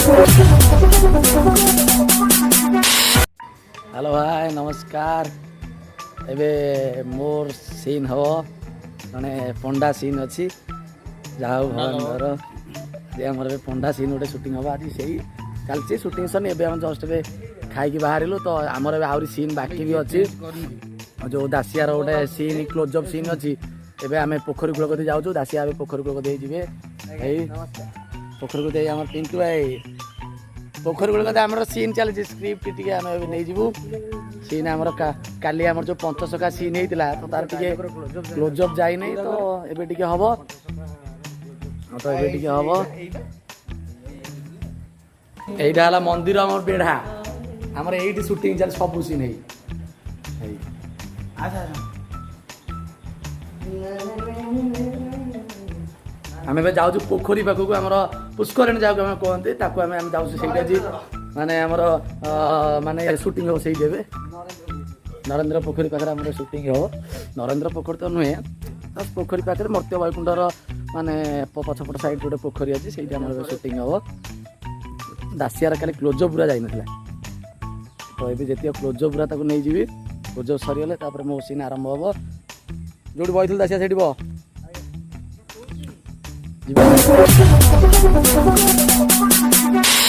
Hello भाई नमस्कार। एबे मोर सीन हो जड़े पंडा सीन अच्छी जाऊ भगवान आमर पंडा सीन गोटे सुटिंग हम आज से चलती सुटिंग सन एवं जस्ट ए खाई बाहर तो आमर आहरी सीन बाकी भी अच्छी जो दासियार गोटे सीन क्लोजअप सीन अच्छी एबे आम पोखरी कूल कदी जाऊँ दासिया पोखरी कूल कदी जी पोखरी को आम पिंटू भाई पोखरी कूल कदी आम सीन चलती स्क्रिप्ट टी आम नहीं जीवु सीन आमर काली आमर जो पंचसखा सीन होता तो तार टे क्लोजअप जाए नहीं तो एबे टिके हम तो एबे टिके हम यहाँ मंदिर आम बेढ़ा आमर ये सुटिंग चल सब सीन है आम जाऊँ पोखरी पाखक आम पुष्करणी जाऊ आम कहते जाऊँ माने आमर माने सुटिंग हो सही देवे नरेंद्र पोखरी पाखे आम सुटिंग हो नरेंद्र पोखरी तो नुहे पोखरी पाखे मर्त्य वैकुंठर माने पछपट साइड गोटे पोखरी अच्छी से सुटिंग हम दासियार खाली क्लोजअप पूरा जाइन तो ये जी क्लोजअप पूरा नहीं जी क्लोजअप सरीगले मो सीन आरंभ हम जो बही दासिया से बह